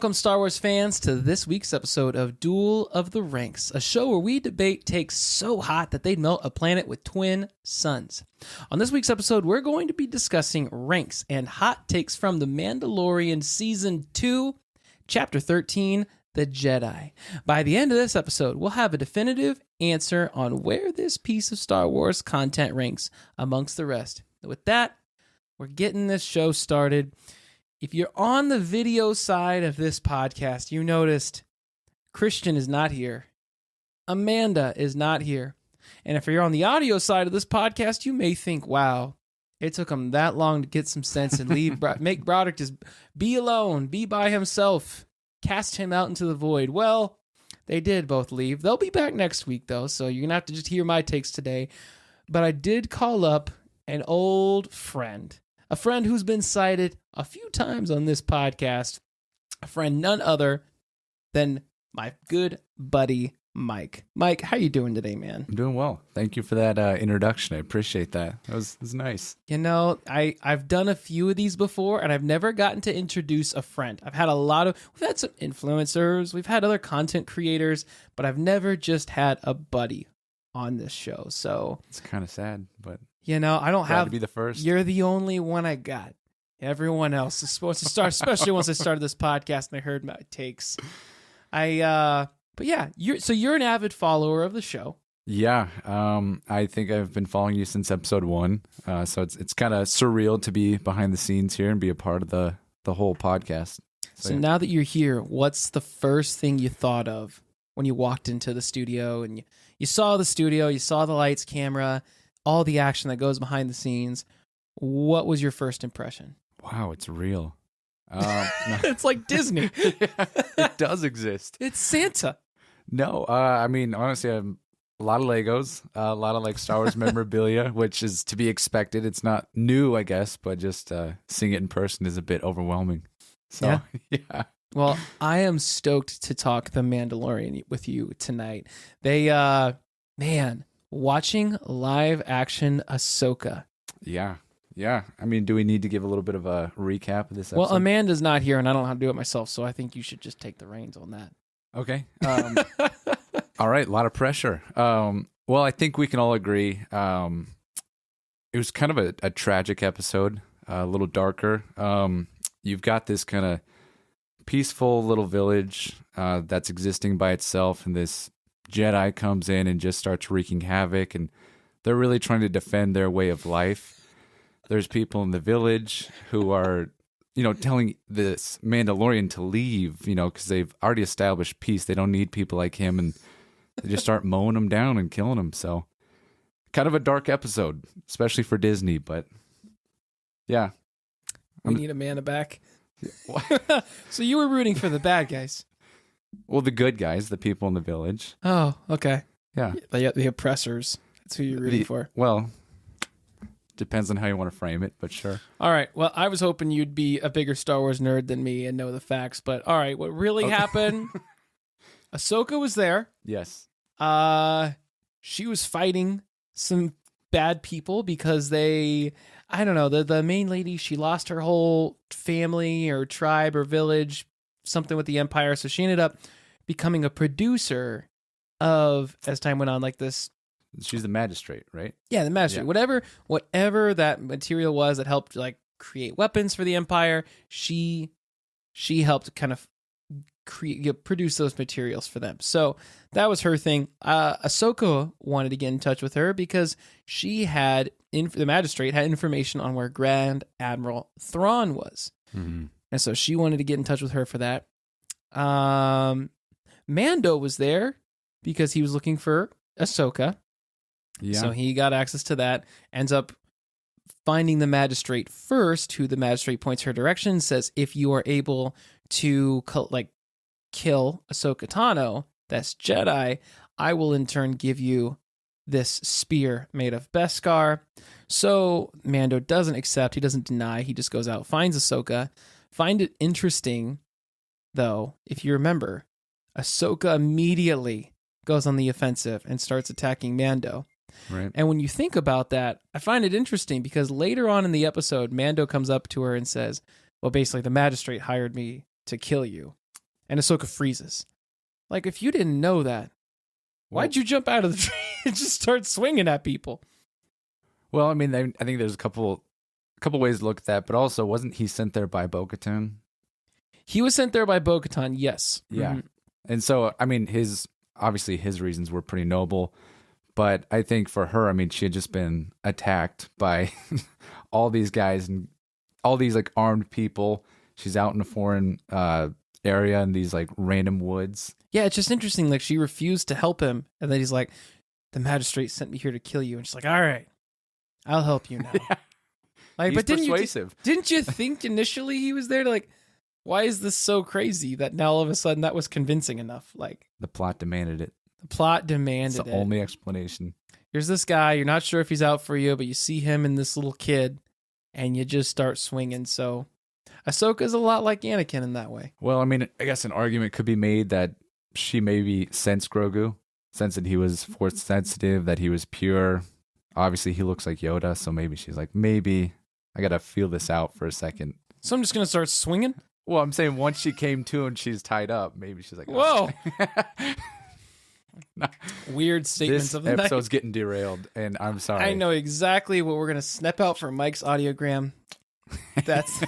Welcome, Star Wars fans, to this week's episode of Duel of the Ranks, a show where we debate takes so hot that they'd melt a planet with twin suns. On this week's episode, we're going to be discussing ranks and hot takes from The Mandalorian Season 2, Chapter 13, The Jedi. By the end of this episode, we'll have a definitive answer on where this piece of Star Wars content ranks amongst the rest. With that, we're getting this show started. If you're on the video side of this podcast, you noticed Christian is not here. Amanda is not here. And if you're on the audio side of this podcast, you may think, wow, it took him that long to get some sense and leave, make Broderick just be alone, be by himself, cast him out into the void. Well, they did both leave. They'll be back next week, though, so you're going to have to just hear my takes today. But I did call up an old friend. A friend who's been cited a few times on this podcast. A friend none other than my good buddy, Mike. Mike, how you doing today, man? I'm doing well. Thank you for that introduction. I appreciate that. It was nice. You know, I've done a few of these before, and I've never gotten to introduce a friend. We've had some influencers, we've had other content creators, but I've never just had a buddy on this show. So it's kind of sad, but you know, I don't have to be the first. You're the only one I got. Everyone else is supposed to start, especially once I started this podcast and I heard my takes. But yeah, you're an avid follower of the show. Yeah, I think I've been following you since episode 1. So it's kind of surreal to be behind the scenes here and be a part of the whole podcast. So yeah. Now that you're here, what's the first thing you thought of when you walked into the studio and you saw the studio, you saw the lights, camera, all the action that goes behind the scenes? What was your first impression? Wow, it's real. It's like Disney. Yeah, it does exist. It's Santa. No, I mean, honestly, I have a lot of Legos, a lot of like Star Wars memorabilia, which is to be expected. It's not new, I guess, but just seeing it in person is a bit overwhelming. So, yeah. Well, I am stoked to talk The Mandalorian with you tonight. They, watching live action Ahsoka. Yeah. I mean, do we need to give a little bit of a recap of this episode? Well, Amanda's not here, and I don't know how to do it myself, so I think you should just take the reins on that. Okay. All right, a lot of pressure. Well, I think we can all agree it was kind of a tragic episode, a little darker. You've got this kind of peaceful little village that's existing by itself, and this Jedi comes in and just starts wreaking havoc, and they're really trying to defend their way of life. There's people in the village who are, telling this Mandalorian to leave, because they've already established peace. They don't need people like him, and they just start mowing him down and killing him. So kind of a dark episode, especially for Disney, but yeah. We need Amanda back. So you were rooting for the bad guys. Well, the good guys, the people in the village. Oh, okay. Yeah. The oppressors. That's who you're rooting for. Well, depends on how you want to frame it, but sure. All right. Well, I was hoping you'd be a bigger Star Wars nerd than me and know the facts, but all right. What really happened? Ahsoka was there. Yes. She was fighting some bad people because the main lady, she lost her whole family or tribe or village, something with the Empire. So she ended up becoming a producer of, as time went on, like this. She's the magistrate, right? Yeah, the magistrate. Yeah. Whatever that material was that helped like create weapons for the Empire, she helped kind of produce those materials for them. So that was her thing. Ahsoka wanted to get in touch with her because she had the magistrate had information on where Grand Admiral Thrawn was, and so she wanted to get in touch with her for that. Mando was there because he was looking for Ahsoka. Yeah. So he got access to that, ends up finding the magistrate first, who the magistrate points her direction, says, if you are able to kill Ahsoka Tano, that's Jedi, I will in turn give you this spear made of Beskar. So Mando doesn't accept, he doesn't deny, he just goes out, finds Ahsoka. Find it interesting, though, if you remember, Ahsoka immediately goes on the offensive and starts attacking Mando. Right. And when you think about that, I find it interesting because later on in the episode, Mando comes up to her and says, well, basically, the magistrate hired me to kill you. and Ahsoka freezes. Like, if you didn't know that, why'd you jump out of the tree and just start swinging at people? Well, I mean, I think there's a couple ways to look at that, but also wasn't he sent there by Bo-Katan? He was sent there by Bo-Katan, yes. Yeah. And so, I mean, obviously his reasons were pretty noble, but I think for her, I mean, she had just been attacked by all these guys and all these like armed people. She's out in a foreign area in these like random woods. Yeah, it's just interesting. Like, she refused to help him, and then he's like, "The magistrate sent me here to kill you," and she's like, "All right, I'll help you now." Yeah. Like, He's but persuasive. didn't you think initially he was there to like, why is this so crazy that now all of a sudden that was convincing enough? Like, The plot demanded it. the plot It's demanded the it. only explanation. Here's this guy, you're not sure if he's out for you, but you see him and this little kid, and you just start swinging. So Ahsoka's a lot like Anakin in that way. Well, I mean, I guess an argument could be made that she maybe sensed Grogu, sensed that he was force sensitive, that he was pure. Obviously, he looks like Yoda, so maybe she's like, maybe I gotta feel this out for a second. So I'm just gonna start swinging. Well, I'm saying once she came to and she's tied up, maybe she's like, Whoa. No. Weird statements This of the night. episode's getting derailed, and I'm sorry. I know exactly what we're gonna snap out for Mike's audiogram. That's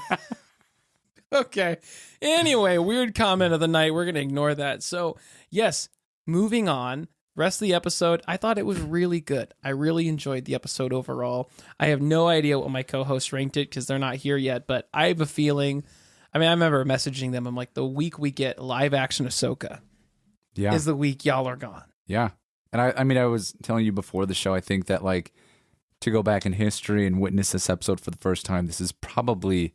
okay. Anyway, weird comment of the night. We're gonna ignore that. So yes, moving on. Rest of the episode, I thought it was really good. I really enjoyed the episode overall. I have no idea what my co-hosts ranked it because they're not here yet, but I have a feeling. I mean, I remember messaging them. I'm like, the week we get live action Ahsoka is the week y'all are gone. Yeah. And I mean, I was telling you before the show, I think that like to go back in history and witness this episode for the first time, this is probably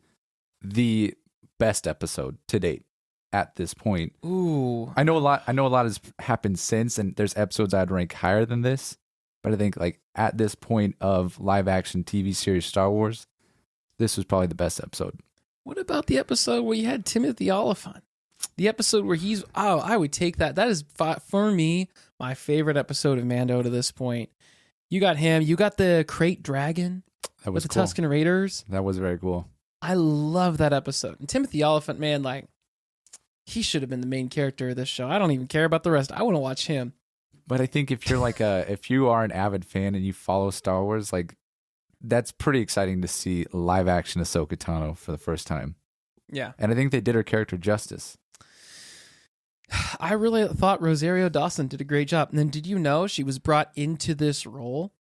the best episode to date at this point. Ooh. I know a lot has happened since, and there's episodes I'd rank higher than this, but I think like at this point of live action TV series Star Wars, this was probably the best episode. What about the episode where you had Timothy Oliphant? The episode where I would take that. That is, for me, my favorite episode of Mando to this point. You got him. You got the Crate Dragon That was with the cool. Tusken Raiders. That was very cool. I love that episode. And Timothy Oliphant, man, like, he should have been the main character of this show. I don't even care about the rest. I want to watch him. But I think if you're like if you are an avid fan and you follow Star Wars, like that's pretty exciting to see live action Ahsoka Tano for the first time. Yeah. And I think they did her character justice. I really thought Rosario Dawson did a great job. And then did you know she was brought into this role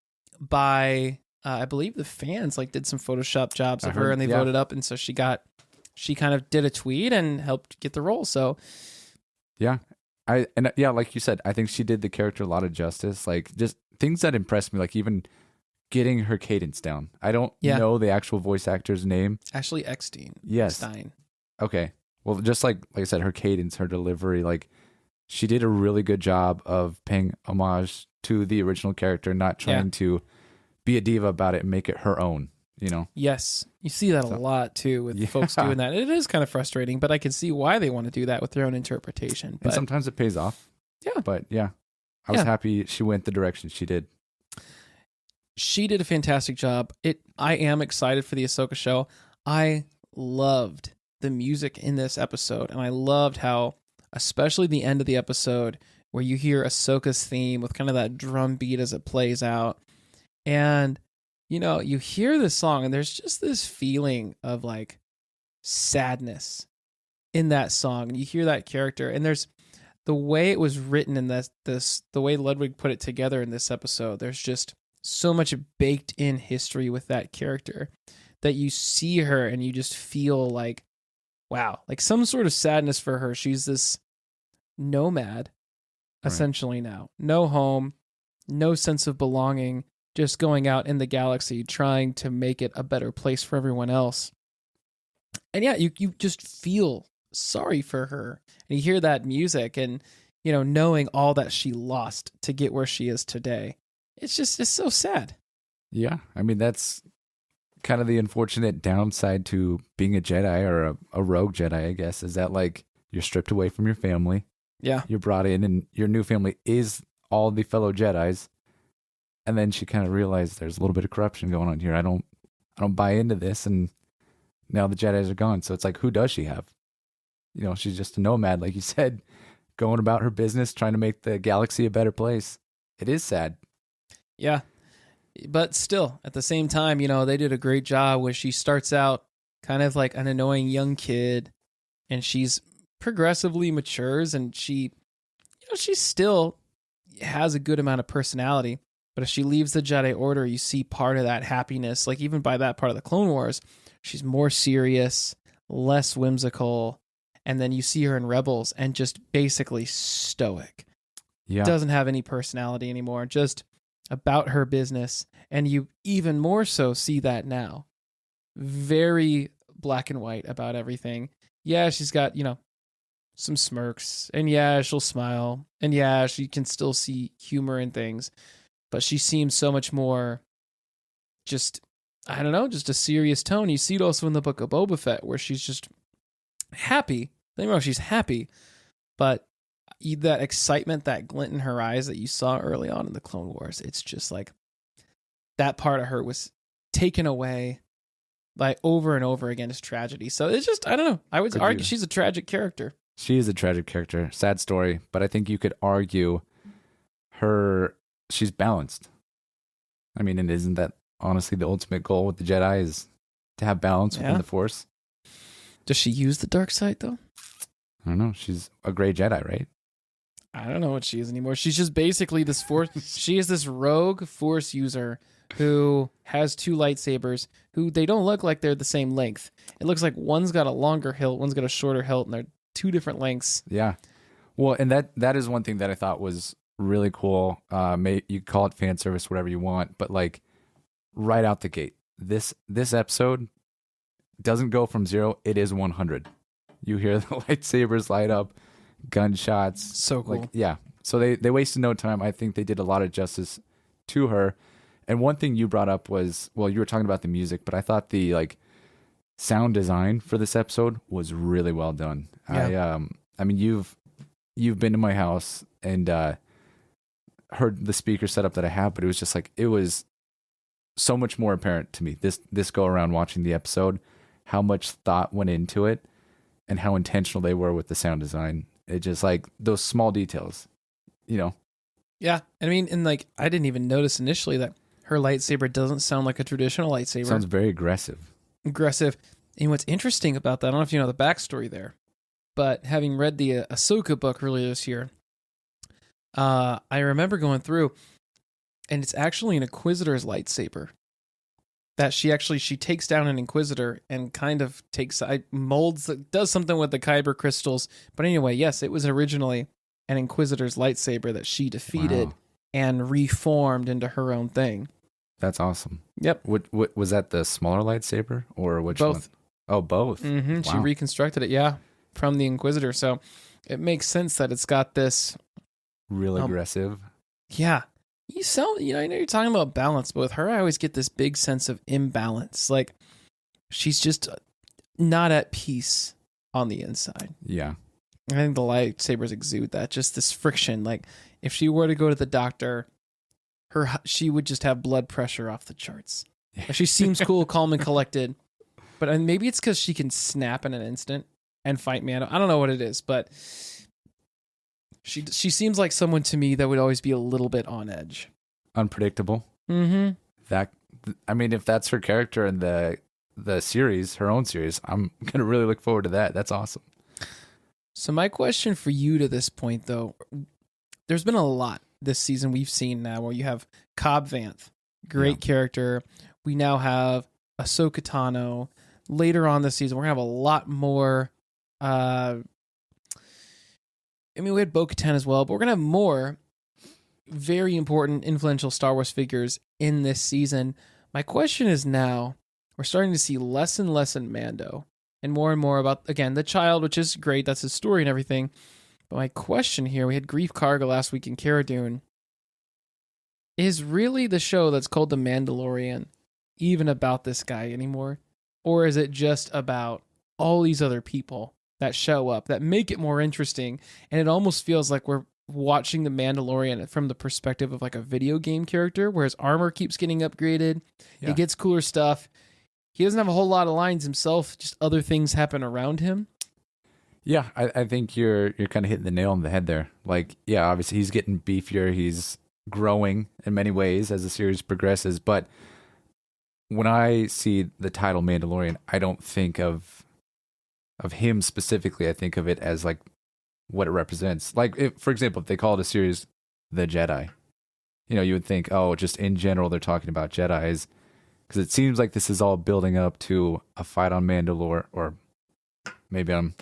by, I believe the fans like did some Photoshop jobs of her and they voted up. And so she kind of did a tweet and helped get the role. So yeah, like you said, I think she did the character a lot of justice. Like just things that impressed me, like even getting her cadence down. I don't know the actual voice actor's name. Ashley Eckstein. Yes. Stein. Okay. Well, just like I said, her cadence, her delivery, like she did a really good job of paying homage to the original character, not trying to be a diva about it and make it her own, you know? Yes. You see that a lot too with folks doing that. It is kind of frustrating, but I can see why they want to do that with their own interpretation. But And sometimes it pays off. Yeah. But yeah, I was happy she went the direction she did. She did a fantastic job. I am excited for the Ahsoka show. I loved the music in this episode, and I loved how, especially the end of the episode, where you hear Ahsoka's theme with kind of that drum beat as it plays out. And, you know, you hear this song, and there's just this feeling of like sadness in that song. And you hear that character, and there's the way it was written in this the way Ludwig put it together in this episode. There's just so much baked in history with that character that you see her and you just feel like, wow, like some sort of sadness for her. She's this nomad, essentially now. No home, no sense of belonging, just going out in the galaxy, trying to make it a better place for everyone else. And yeah, you just feel sorry for her. And you hear that music and, you know, knowing all that she lost to get where she is today. It's so sad. Yeah. I mean, that's kind of the unfortunate downside to being a Jedi or a rogue Jedi, I guess, is that like you're stripped away from your family. Yeah. You're brought in and your new family is all the fellow Jedis. And then she kind of realized there's a little bit of corruption going on here. I don't buy into this. And now the Jedis are gone. So it's like, who does she have? she's just a nomad, like you said, going about her business, trying to make the galaxy a better place. It is sad. Yeah. But still, at the same time, they did a great job where she starts out kind of like an annoying young kid, and she's progressively matures, and she still has a good amount of personality. But if she leaves the Jedi Order, you see part of that happiness. Like even by that part of the Clone Wars, she's more serious, less whimsical. And then you see her in Rebels and just basically stoic. Yeah. Doesn't have any personality anymore, just about her business. And you even more so see that now. Very black and white about everything. Yeah, she's got, some smirks. And yeah, she'll smile. And yeah, she can still see humor in things. But she seems so much more just, I don't know, just a serious tone. You see it also in the Book of Boba Fett, where she's just happy. Don't get me wrong, she's happy. But that excitement, that glint in her eyes that you saw early on in the Clone Wars, it's just like that part of her was taken away by over and over again as tragedy. So it's just, I don't know. I would argue she's a tragic character. She is a tragic character. Sad story. But I think you could argue she's balanced. I mean, and isn't that honestly the ultimate goal with the Jedi, is to have balance within the Force? Does she use the dark side though? I don't know. She's a gray Jedi, right? I don't know what she is anymore. She's just basically this Force. She is this rogue Force user who has two lightsabers who they don't look like they're the same length. It looks like one's got a longer hilt, one's got a shorter hilt, and they're two different lengths. Yeah. Well, and that is one thing that I thought was really cool. You call it fan service, whatever you want, but like right out the gate, this episode doesn't go from 0. It is 100. You hear the lightsabers light up, gunshots. So cool. Like, yeah. So they wasted no time. I think they did a lot of justice to her. And one thing you brought up was, well, you were talking about the music, but I thought the like sound design for this episode was really well done. Yeah. I mean, you've been to my house and heard the speaker setup that I have, but it was just like, it was so much more apparent to me this go around watching the episode, how much thought went into it and how intentional they were with the sound design. It just like those small details, Yeah. I mean, and like, I didn't even notice initially that her lightsaber doesn't sound like a traditional lightsaber. Sounds very aggressive. And what's interesting about that, I don't know if you know the backstory there, but having read the Ahsoka book earlier this year, I remember going through, and it's actually an Inquisitor's lightsaber that she takes down an Inquisitor and kind of does something with the Kyber crystals. But anyway, yes, it was originally an Inquisitor's lightsaber that she defeated and reformed into her own thing. That's awesome. Yep. What was that, the smaller lightsaber or which one? Both. Oh, both. Mm-hmm. Wow. She reconstructed it, from the Inquisitor. So it makes sense that it's got this real aggressive. Yeah. I know you're talking about balance, but with her, I always get this big sense of imbalance. Like she's just not at peace on the inside. Yeah. I think the lightsabers exude that, just this friction. Like if she were to go to the doctor, she would just have blood pressure off the charts. She seems cool, calm, and collected. But maybe it's because she can snap in an instant and fight me. I don't know what it is, but she seems like someone to me that would always be a little bit on edge. Unpredictable. Mm-hmm. If that's her character in the series, her own series, I'm going to really look forward to that. That's awesome. So my question for you to this point, though, there's been a lot this season we've seen now where you have Cobb Vanth, great character. We now have Ahsoka Tano. Later on this season, we're going to have a lot more. We had Bo-Katan as well, but we're going to have more very important, influential Star Wars figures in this season. My question is now, we're starting to see less and less in Mando and more about, again, the child, which is great. That's his story and everything. But my question here, we had Grief Karga last week in Cara Dune. Is really the show that's called The Mandalorian even about this guy anymore? Or is it just about all these other people that show up that make it more interesting? And it almost feels like we're watching The Mandalorian from the perspective of like a video game character, where his armor keeps getting upgraded. He gets cooler stuff. He doesn't have a whole lot of lines himself, just other things happen around him. Yeah, I think you're kind of hitting the nail on the head there. Like, yeah, obviously he's getting beefier. He's growing in many ways as the series progresses. But when I see the title Mandalorian, I don't think of him specifically. I think of it as like what it represents. Like, for example, if they called a series The Jedi, you would think, oh, just in general, they're talking about Jedis. Because it seems like this is all building up to a fight on Mandalore, or maybe I'm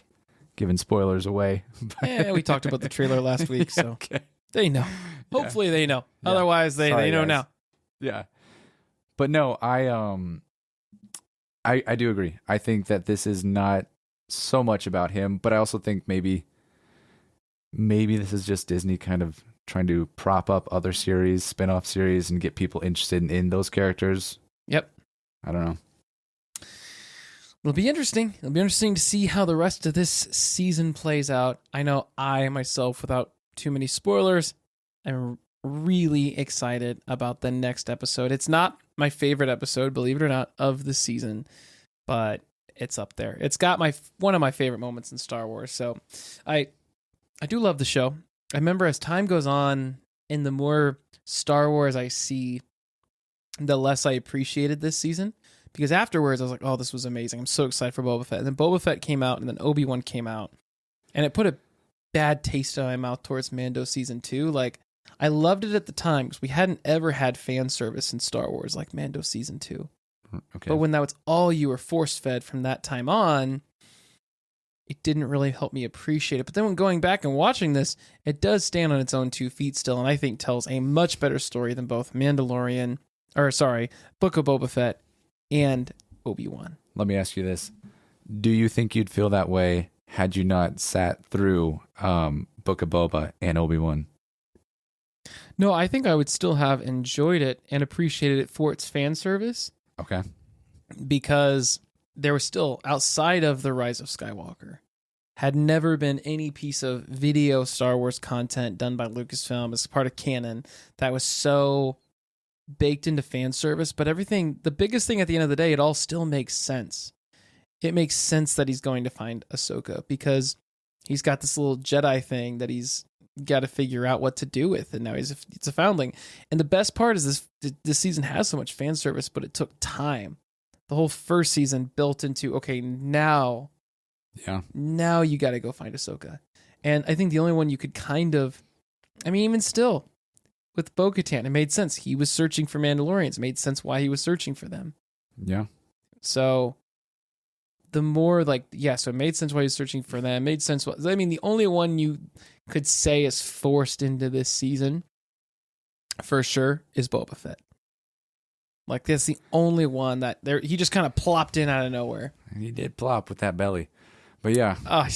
giving spoilers away. Yeah, we talked about the trailer last week, so okay. They know. Hopefully they know. Yeah. Otherwise, they know guys. now. Yeah. But no, I do agree. I think that this is not so much about him, but I also think maybe this is just Disney kind of trying to prop up other series, spin-off series, and get people interested in those characters. Yep. I don't know. It'll be interesting. It'll be interesting to see how the rest of this season plays out. I know I myself, without too many spoilers, I'm really excited about the next episode. It's not my favorite episode, believe it or not, of the season, but it's up there. It's got one of my favorite moments in Star Wars. So I do love the show. I remember as time goes on, and the more Star Wars I see, the less I appreciated this season. Because afterwards, I was like, oh, this was amazing. I'm so excited for Boba Fett. And then Boba Fett came out, and then Obi-Wan came out. And it put a bad taste in my mouth towards Mando Season 2. Like, I loved it at the time, because we hadn't ever had fan service in Star Wars like Mando Season 2. Okay. But when that was all you were force-fed from that time on, it didn't really help me appreciate it. But then when going back and watching this, it does stand on its own 2 feet still, and I think tells a much better story than both Book of Boba Fett and Obi-Wan. Let me ask you this. Do you think you'd feel that way had you not sat through Book of Boba and Obi-Wan? No, I think I would still have enjoyed it and appreciated it for its fan service. Okay. Because there was still, outside of The Rise of Skywalker, had never been any piece of video Star Wars content done by Lucasfilm as part of canon that was so baked into fan service. But everything, the biggest thing at the end of the day, it all still makes sense. It makes sense that he's going to find Ahsoka, because he's got this little Jedi thing that he's got to figure out what to do with, and now it's a foundling. And the best part is this season has so much fan service, but it took time. The whole first season built into, okay, now you got to go find Ahsoka. And I think the only one you could even still, with Bo-Katan, it made sense. He was searching for Mandalorians. It made sense why he was searching for them. Yeah. So the more so it made sense why he was searching for them. It made sense. The only one you could say is forced into this season for sure is Boba Fett. Like, that's the only one that he just kind of plopped in out of nowhere. He did plop with that belly. But yeah. Oh,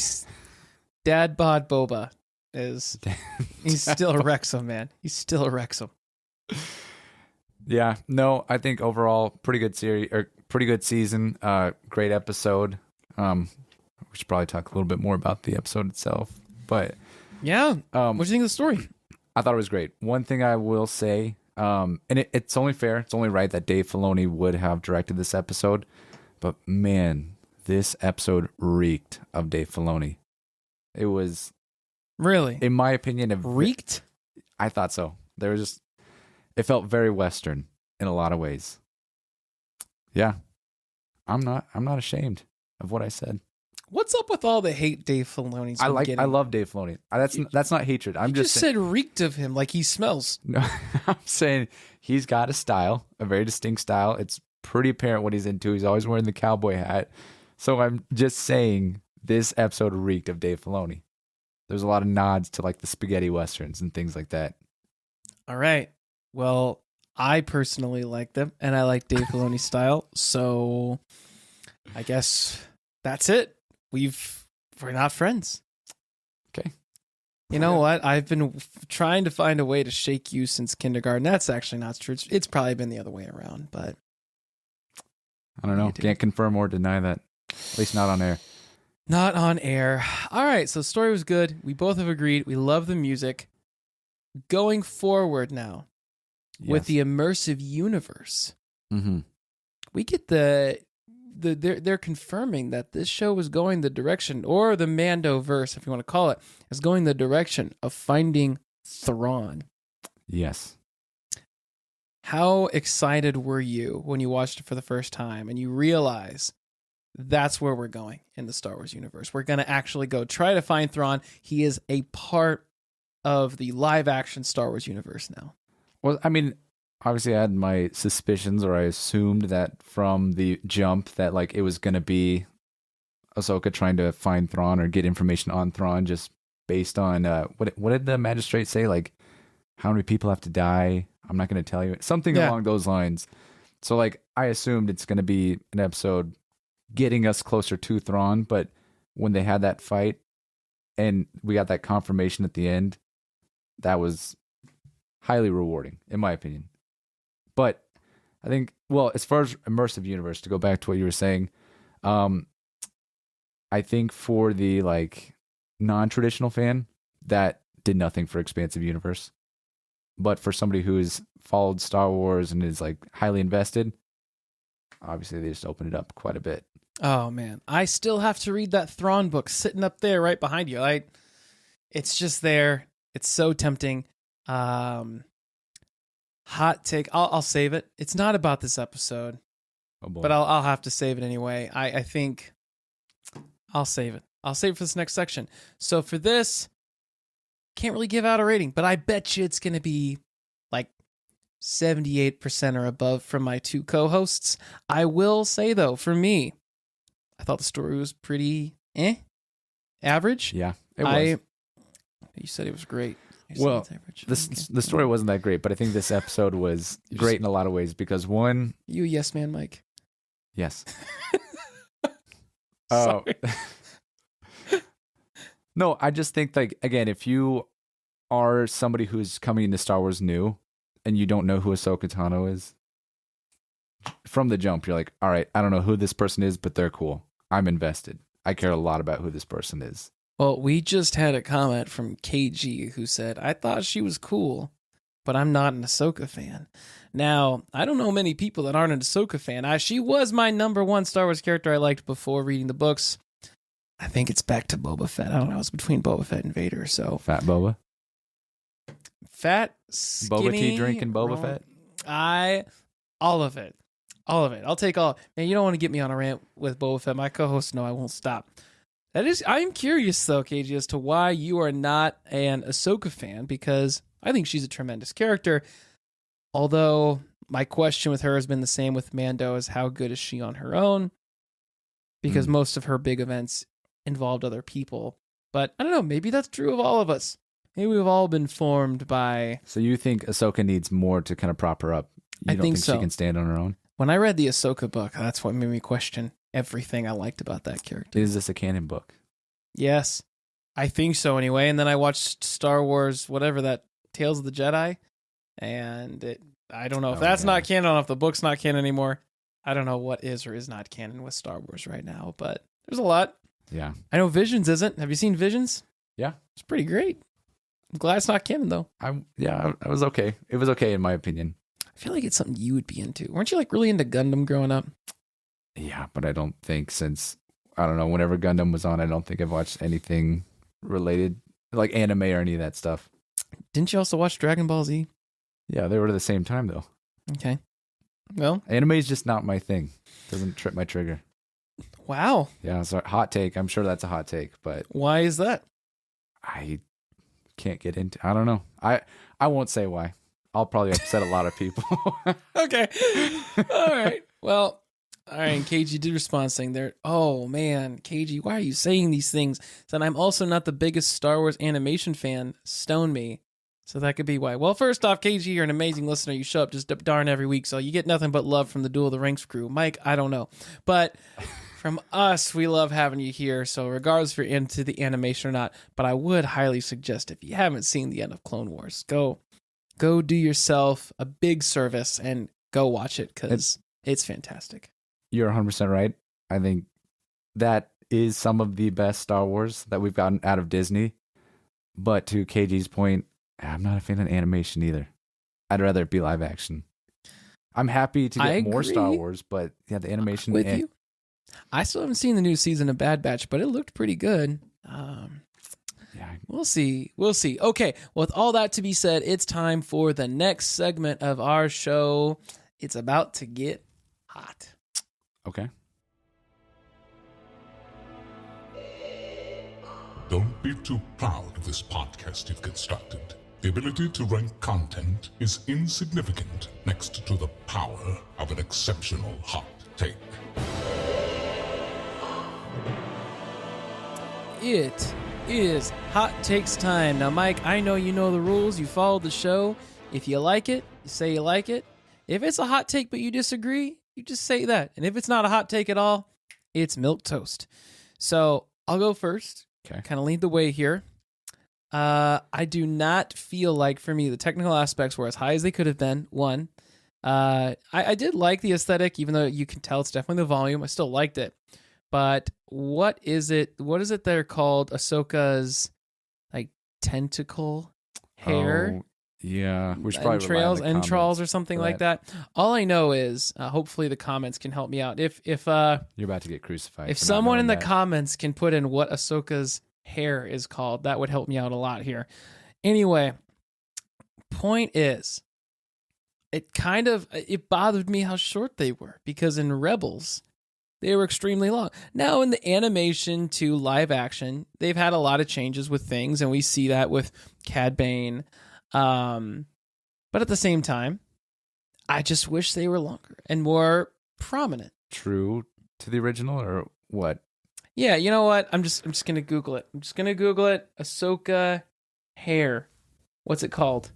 Dad bod Boba. He still wrecks him, man. He still wrecks him. Yeah, no, I think overall pretty good series, or pretty good season. Great episode. We should probably talk a little bit more about the episode itself. But yeah, what do you think of the story? I thought it was great. One thing I will say, and it's only fair, it's only right that Dave Filoni would have directed this episode. But man, this episode reeked of Dave Filoni. It was. Really? In my opinion, reeked? I thought so. It felt very Western in a lot of ways. Yeah. I'm not ashamed of what I said. What's up with all the hate Dave Filoni's been getting? I love Dave Filoni. That's not hatred. I'm just said reeked of him like he smells. No, I'm saying he's got a style, a very distinct style. It's pretty apparent what he's into. He's always wearing the cowboy hat. So I'm just saying this episode reeked of Dave Filoni. There's a lot of nods to like the spaghetti westerns and things like that. All right. Well, I personally like them, and I like Dave Filoni's style. So I guess that's it. We're not friends. Okay. You know what? I've been trying to find a way to shake you since kindergarten. That's actually not true. It's probably been the other way around, but I don't know. Can't confirm or deny that. At least not on air. Not on air. All right, so the story was good. We both have agreed. We love the music. Going forward now, with the immersive universe, mm-hmm. we get the they're confirming that this show is going the direction, or the Mandoverse, if you want to call it, is going the direction of finding Thrawn. Yes. How excited were you when you watched it for the first time and you realize that's where we're going in the Star Wars universe? We're going to actually go try to find Thrawn. He is a part of the live action Star Wars universe now. Well, I mean, obviously I had my suspicions, or I assumed that from the jump that like it was going to be Ahsoka trying to find Thrawn or get information on Thrawn, just based on what did the magistrate say? Like, how many people have to die? I'm not going to tell you. Something along those lines. So like I assumed it's going to be an episode getting us closer to Thrawn, but when they had that fight and we got that confirmation at the end, that was highly rewarding, in my opinion. But I think, well, as far as immersive universe, to go back to what you were saying, I think for the like non-traditional fan, that did nothing for expansive universe. But for somebody who's followed Star Wars and is like highly invested, obviously they just opened it up quite a bit. Oh man, I still have to read that Thrawn book sitting up there right behind you. It's just there. It's so tempting. Hot take. I'll save it. It's not about this episode, but I'll have to save it anyway. I think I'll save it. I'll save it for this next section. So for this, can't really give out a rating, but I bet you it's going to be like 78% or above from my two co-hosts. I will say though, for me, I thought the story was pretty average. Yeah, it was. You said it was great. Well, the story wasn't that great, but I think this episode was great in a lot of ways because one... You yes man, Mike. Yes. Sorry. No, I just think, like, again, if you are somebody who's coming into Star Wars new and you don't know who Ahsoka Tano is, from the jump, you're like, all right, I don't know who this person is, but they're cool. I'm invested. I care a lot about who this person is. Well, we just had a comment from KG who said, I thought she was cool, but I'm not an Ahsoka fan. Now, I don't know many people that aren't an Ahsoka fan. She was my number one Star Wars character I liked before reading the books. I think it's back to Boba Fett. I don't know. It's between Boba Fett and Vader. So Fat Boba? Fat, skinny. Boba tea drinking Boba Fett? All of it. All of it. I'll take all. Man, you don't want to get me on a rant with Boba Fett. My co-host, no, I won't stop. I'm curious, though, KG, as to why you are not an Ahsoka fan, because I think she's a tremendous character. Although my question with her has been the same with Mando, is how good is she on her own? Because most of her big events involved other people. But I don't know, maybe that's true of all of us. Maybe we've all been formed by... So you think Ahsoka needs more to kind of prop her up? You don't think so. She can stand on her own? When I read the Ahsoka book, that's what made me question everything I liked about that character. Is this a canon book? Yes. I think so anyway. And then I watched Star Wars, whatever that, Tales of the Jedi. And I don't know if that's not canon, I don't know if the book's not canon anymore. I don't know what is or is not canon with Star Wars right now, but there's a lot. Yeah. I know Visions isn't. Have you seen Visions? Yeah. It's pretty great. I'm glad it's not canon, though. I was okay. It was okay, in my opinion. I feel like it's something you would be into. Weren't you like really into Gundam growing up? Yeah, but I don't think whenever Gundam was on, I don't think I've watched anything related, like anime or any of that stuff. Didn't you also watch Dragon Ball Z? Yeah, they were at the same time, though. Okay. Well, anime is just not my thing. Doesn't trip my trigger. Wow. Yeah, so hot take. I'm sure that's a hot take, but why is that? I can't get into. I don't know. I won't say why. I'll probably upset a lot of people. Okay. All right. Well, all right. KG did respond saying there. Oh man, KG, why are you saying these things? Said I'm also not the biggest Star Wars animation fan. Stone me. So that could be why. Well, first off, KG, you're an amazing listener. You show up just darn every week, so you get nothing but love from the Duel of the Ranks crew. Mike, I don't know. But from us, we love having you here. So regardless if you're into the animation or not, but I would highly suggest if you haven't seen the end of Clone Wars, go do yourself a big service and go watch it because it's fantastic. You're 100% right. I think that is some of the best Star Wars that we've gotten out of Disney. But to KG's point, I'm not a fan of animation either. I'd rather it be live action. I'm happy to get more Star Wars, but yeah, the animation. With you. I still haven't seen the new season of Bad Batch, but it looked pretty good. Yeah. We'll see. We'll see. Okay. With all that to be said, it's time for the next segment of our show. It's about to get hot. Okay. Don't be too proud of this podcast you've constructed. The ability to rank content is insignificant next to the power of an exceptional hot take. It is Hot Takes time. Now, Mike, I know you know the rules. You followed the show. If you like it, you say you like it. If it's a hot take but you disagree, you just say that. And if it's not a hot take at all, it's milk toast. So I'll go first. Okay. Kind of lead the way here. I do not feel like, for me, the technical aspects were as high as they could have been. One, I did like the aesthetic, even though you can tell it's definitely the volume. I still liked it. But what is it they're called? Ahsoka's like tentacle hair? Oh, yeah. We should probably entrails or something like that. All I know is, hopefully the comments can help me out. If you're about to get crucified. If someone in the comments can put in what Ahsoka's hair is called, that would help me out a lot here. Anyway, point is, it bothered me how short they were, because in Rebels, they were extremely long. Now, in the animation to live action, they've had a lot of changes with things, and we see that with Cad Bane. But at the same time, I just wish they were longer and more prominent. True to the original, or what? Yeah, you know what? I'm just gonna Google it. Ahsoka hair. What's it called?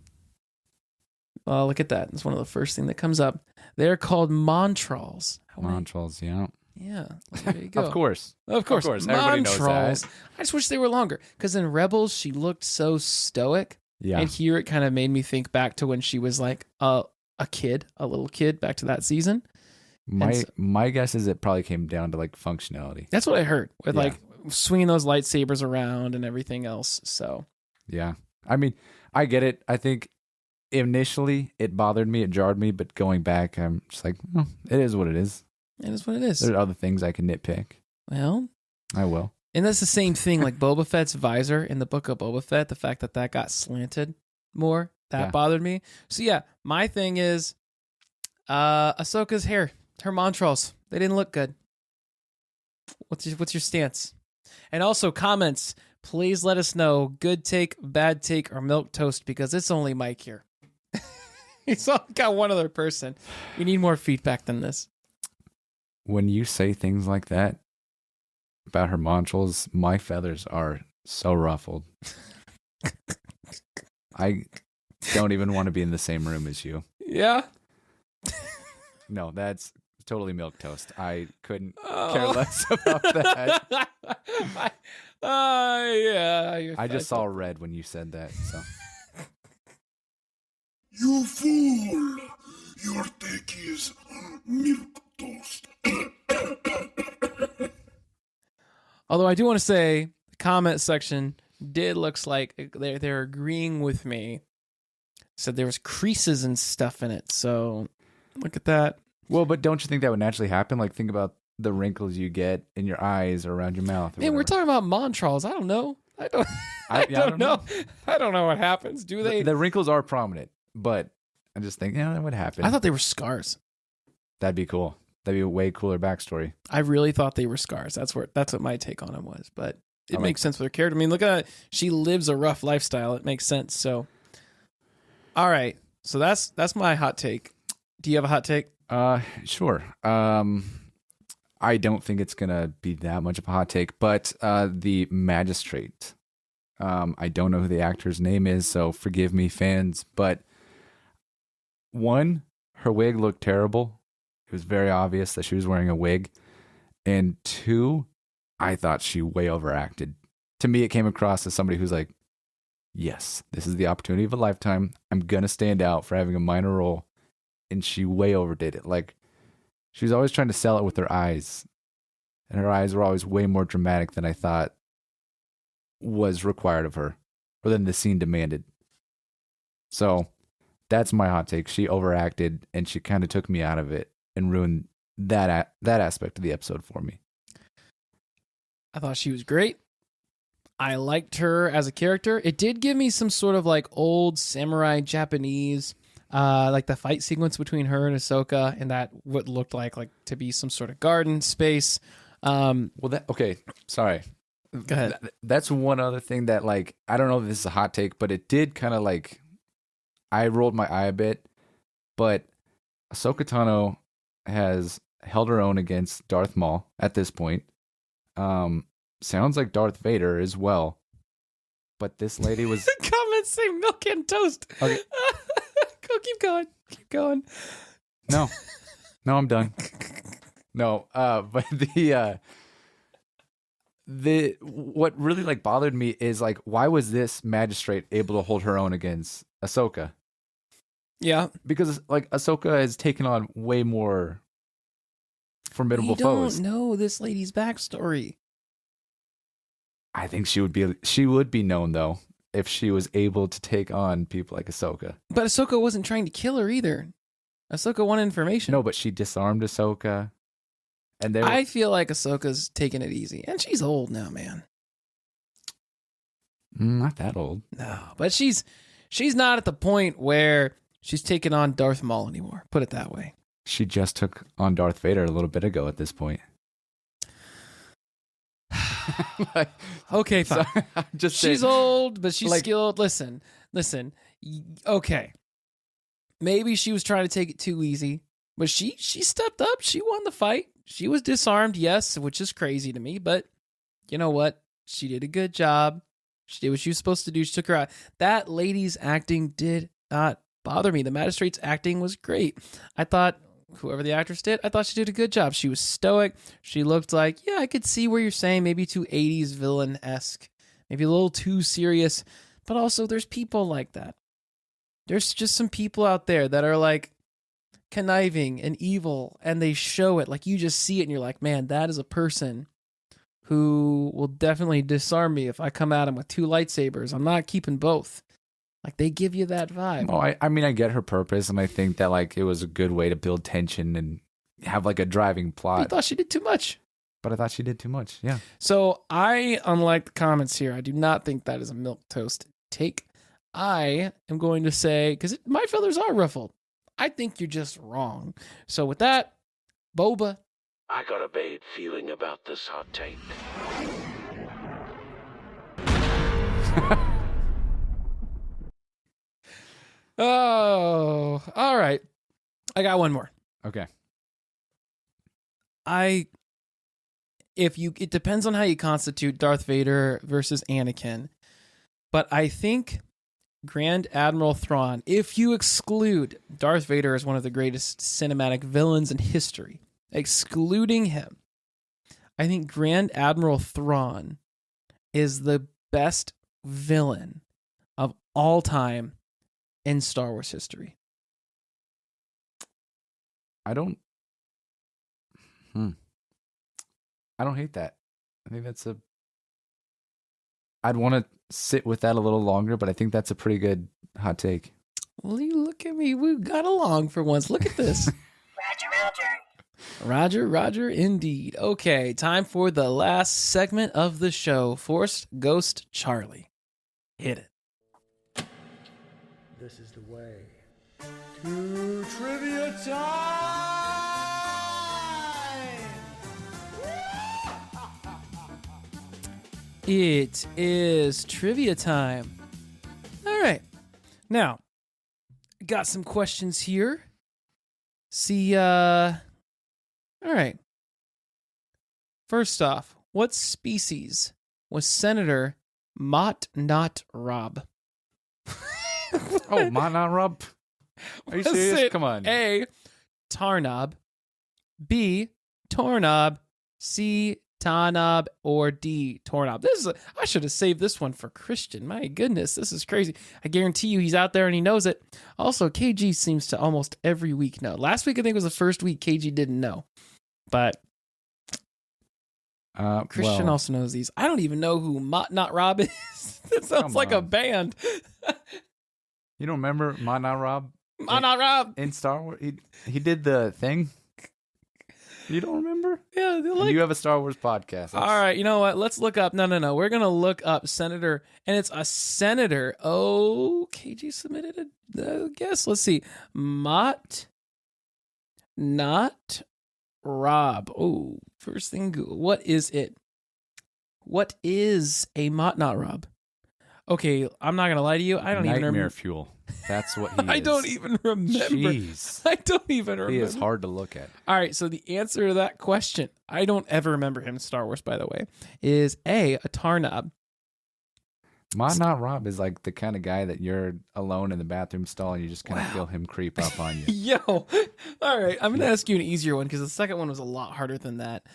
Oh, look at that. It's one of the first thing that comes up. They're called Montrals. Montrals, yeah. Yeah, there you go. Of course. Everybody knows that. I just wish they were longer, because in Rebels she looked so stoic. Yeah. And here it kind of made me think back to when she was like a little kid, back to that season. My guess is it probably came down to like functionality. That's what I heard, with like swinging those lightsabers around and everything else. So yeah, I mean, I get it. I think initially it bothered me, it jarred me, but going back, I'm just like, it is what it is. It is what it is. There are other things I can nitpick. Well, I will. And that's the same thing, like Boba Fett's visor in the book of Boba Fett, the fact that got slanted more, that bothered me. So yeah, my thing is Ahsoka's hair, her Montrals, they didn't look good. What's your stance? And also comments, please let us know, good take, bad take, or milk toast, because it's only Mike here. He's only got one other person. We need more feedback than this. When you say things like that about her Montrals, my feathers are so ruffled. I don't even want to be in the same room as you. Yeah? No, that's totally milk toast. I couldn't care less about that. Yeah. I just saw red when you said that, so. You fool! Your take is milk toast. Although I do want to say, the comment section looks like they're agreeing with me. Said there was creases and stuff in it, so look at that. Well, but don't you think that would naturally happen? Like, think about the wrinkles you get in your eyes or around your mouth. Man, we're talking about Montrals. I don't know. I don't know. I don't know what happens. Do they? The wrinkles are prominent, but I just think, that would happen. I thought they were scars. That'd be cool. That'd be a way cooler backstory. I really thought they were scars. That's what my take on it was. But it makes sense with her character. I mean, look at that. She lives a rough lifestyle. It makes sense. So, all right. So that's my hot take. Do you have a hot take? Sure. I don't think it's gonna be that much of a hot take, but the magistrate. I don't know who the actor's name is, so forgive me, fans. But one, her wig looked terrible. It was very obvious that she was wearing a wig. And two, I thought she way overacted. To me, it came across as somebody who's like, yes, this is the opportunity of a lifetime. I'm going to stand out for having a minor role. And she way overdid it. Like, she was always trying to sell it with her eyes. And her eyes were always way more dramatic than I thought was required of her, or than the scene demanded. So that's my hot take. She overacted, and she kind of took me out of it and ruined that aspect of the episode for me. I thought she was great. I liked her as a character. It did give me some sort of like old samurai Japanese, like the fight sequence between her and Ahsoka, and that what looked like to be some sort of garden space. Sorry. Go ahead. That's one other thing that, like, I don't know if this is a hot take, but it did kind of like, I rolled my eye a bit, but Ahsoka Tano has held her own against Darth Maul at this point. Sounds like Darth Vader as well, but this lady was. The comments say milk and toast. Okay. Go, keep going. No, I'm done. No, but the what really like bothered me is like, why was this magistrate able to hold her own against Ahsoka? Yeah, because like Ahsoka has taken on way more formidable foes. We don't know this lady's backstory. I think she would be known though if she was able to take on people like Ahsoka. But Ahsoka wasn't trying to kill her either. Ahsoka wanted information. No, but she disarmed Ahsoka. And I feel like Ahsoka's taking it easy. And she's old now, man. Not that old. No, but she's not at the point where she's taking on Darth Maul anymore. Put it that way. She just took on Darth Vader a little bit ago at this point. Okay, fine. She's old, but she's skilled. Listen. Okay. Maybe she was trying to take it too easy, but she stepped up. She won the fight. She was disarmed, yes, which is crazy to me, but you know what? She did a good job. She did what she was supposed to do. She took her out. That lady's acting did not bother me. The magistrate's acting was great. I thought whoever the actress did, I thought she did a good job. She was stoic. She looked like, yeah, I could see where you're saying maybe too 80s villain-esque, maybe a little too serious, but also there's people like that. There's just some people out there that are like conniving and evil, and they show it. Like you just see it and you're like, man, that is a person who will definitely disarm me if I come at him with two lightsabers. I'm not keeping both. Like they give you that vibe. Oh, I mean, I get her purpose, and I think that like it was a good way to build tension and have like a driving plot. I thought she did too much. But I thought she did too much. Yeah. So I, unlike the comments here, I do not think that is a milquetoast take. I am going to say, because my feathers are ruffled, I think you're just wrong. So with that, Boba. I got a bad feeling about this hot take. Oh, all right. I got one more. Okay. It depends on how you constitute Darth Vader versus Anakin, but I think Grand Admiral Thrawn, if you exclude Darth Vader as one of the greatest cinematic villains in history, excluding him, I think Grand Admiral Thrawn is the best villain of all time in Star Wars history. I don't hate that. I think I'd want to sit with that a little longer, but I think that's a pretty good hot take. Well, you look at me. We got along for once. Look at this. Roger, indeed. Okay, time for the last segment of the show. Force Ghost Charlie. Hit it. This is the way to trivia time! It is trivia time. All right. Now, got some questions here. See, all right. First off, what species was Senator Mott Not Rob? Oh, Mott Not Rob? Are you serious? Come on. A, Tarnob. B, Tornob. C, Tarnob. Or D, Tornob. I should have saved this one for Christian. My goodness, this is crazy. I guarantee you he's out there and he knows it. Also, KG seems to almost every week know. Last week, I think was the first week KG didn't know. But Christian also knows these. I don't even know who Mott Not Rob is. That sounds like a band. You don't remember Mott Not Rob? Mott Not Rob In Star Wars? He did the thing. You don't remember? Yeah, And like you have a Star Wars podcast. all right, you know what? Let's look up. No. We're gonna look up Senator, and it's a senator. Oh, KG submitted a guess. Let's see. Mott, not Rob. Oh, first thing Google. What is it? What is a Mott not Rob? Okay, I'm not gonna lie to you. I don't even Nightmare remember. fuel. That's what he is. I don't even remember. Jeez. I don't even remember. He is hard to look at. All right, so the answer to that question, I don't ever remember him in Star Wars, by the way, is A, a tar knob. Mott Not Rob is like the kind of guy that you're alone in the bathroom stall and you just kind of feel him creep up on you. Yo, all right, I'm going to ask you an easier one because the second one was a lot harder than that.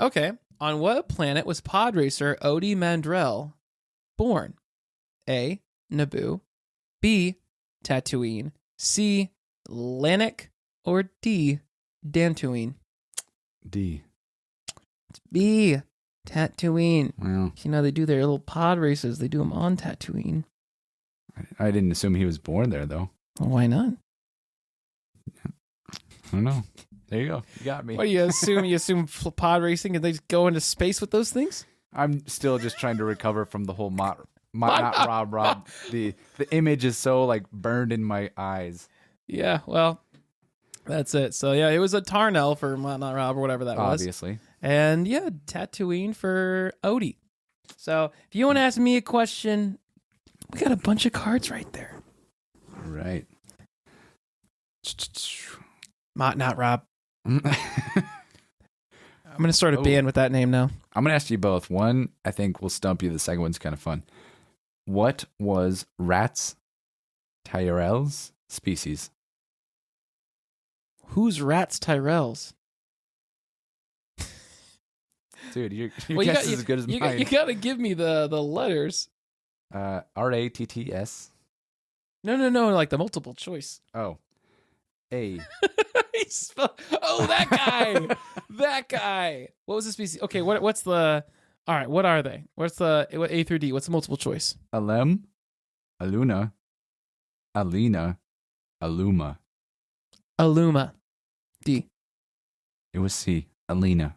Okay, on what planet was pod racer Odie Mandrell born? A, Naboo, B, Tatooine, C, Lanik, or D, Dantooine? D. It's B, Tatooine. Well, You know, they do their little pod races. They do them on Tatooine. I didn't assume he was born there, though. Well, why not? I don't know. There you go. You got me. What do you assume? You assume pod racing and they just go into space with those things? I'm still just trying to recover from the whole Mott Not Rob. The image is so like burned in my eyes. Yeah, well, that's it. So yeah, it was a Tarnell for Mott Not Rob or whatever that was. Obviously. And yeah, Tatooine for Odie. So if you want to ask me a question, we got a bunch of cards right there. Right. Mott Not Rob. I'm going to start a band with that name now. I'm going to ask you both. One, I think will stump you. The second one's kind of fun. What was Rats Tyrell's species? Who's Rats Tyrells? Dude, your Well, guess is as good as mine. You got to give me the letters. RATTS. No, like the multiple choice. Oh. A. Oh, that guy. That guy. What was the species? Okay, what's the... All right, what are they? What's the A through D? What's the multiple choice? Alem, Aluna, Alina, Aluma. Aluma. D. It was C. Alina.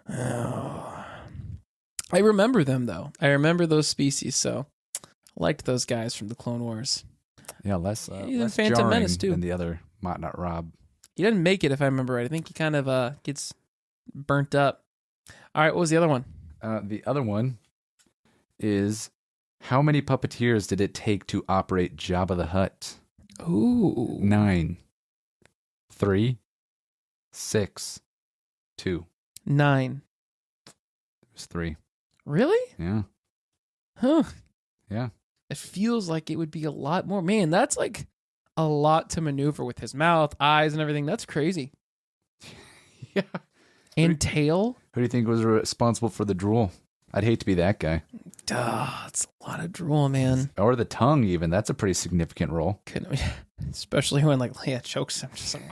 Oh. I remember them, though. I remember those species, so I liked those guys from the Clone Wars. Yeah, less, He's in less Phantom jarring Menace, too. than the other Mott Not Rob. He doesn't make it, if I remember right. I think he kind of gets burnt up. All right, what was the other one? The other one is, how many puppeteers did it take to operate Jabba the Hutt? Ooh. 9, 3, 6, 2. 9. It was 3. Really? Yeah. Huh. Yeah. It feels like it would be a lot more. Man, that's like a lot to maneuver with his mouth, eyes, and everything. That's crazy. Yeah. And tail? Who do you think was responsible for the drool? I'd hate to be that guy. Duh, it's a lot of drool, man. Or the tongue, even. That's a pretty significant role. Especially when like Leia chokes him. Just like,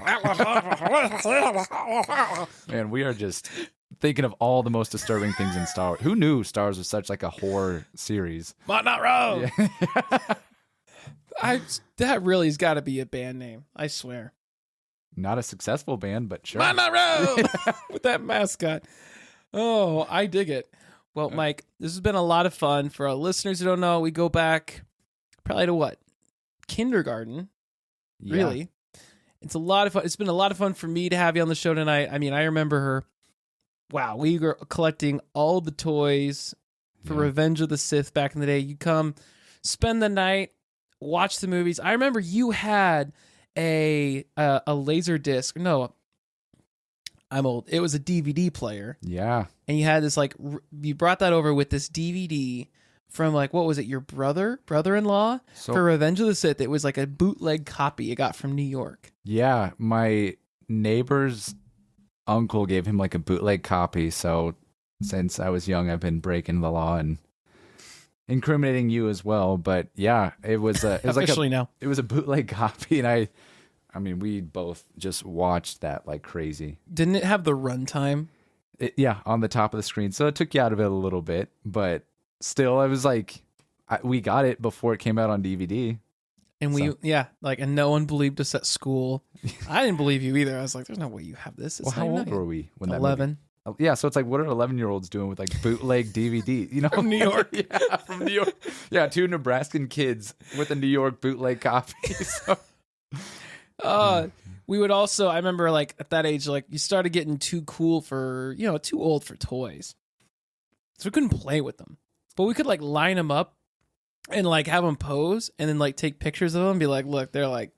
Man, we are just thinking of all the most disturbing things in Star Wars. Who knew Star Wars was such like a horror series? Mott Not Rob. Yeah. That really has got to be a band name. I swear. Not a successful band, but sure. Mott Not Rob with that mascot. Oh, I dig it. Well, Mike, this has been a lot of fun. For our listeners who don't know, we go back probably to what? Kindergarten. Yeah. Really. It's a lot of fun. It's been a lot of fun for me to have you on the show tonight. I mean, I remember her. Wow, we were collecting all the toys for Revenge of the Sith back in the day. You come, spend the night, watch the movies. I remember you had a laser disc. No, I'm old. It was a DVD player. Yeah. And you had this like you brought that over with this DVD from like what was it? Your brother-in-law for Revenge of the Sith. It was like a bootleg copy you got from New York. Yeah, my neighbor's uncle gave him like a bootleg copy. So since I was young, I've been breaking the law and incriminating you as well. But yeah, it was Officially now. It was a bootleg copy, and I mean, we both just watched that like crazy. Didn't it have the runtime? Yeah, on the top of the screen. So it took you out of it a little bit, but still, I was like, we got it before it came out on DVD. And and no one believed us at school. I didn't believe you either. I was like, there's no way you have this. It's Well, how old were we when that 11. Yeah, so it's like, what are 11-year-olds doing with like bootleg DVD? You know, From New York. Yeah, from New York. Yeah, 2 Nebraskan kids with a New York bootleg copy. So. We would also, I remember like at that age, like you started getting too cool for, too old for toys. So we couldn't play with them. But we could like line them up and like have them pose and then like take pictures of them and be like, look, they're like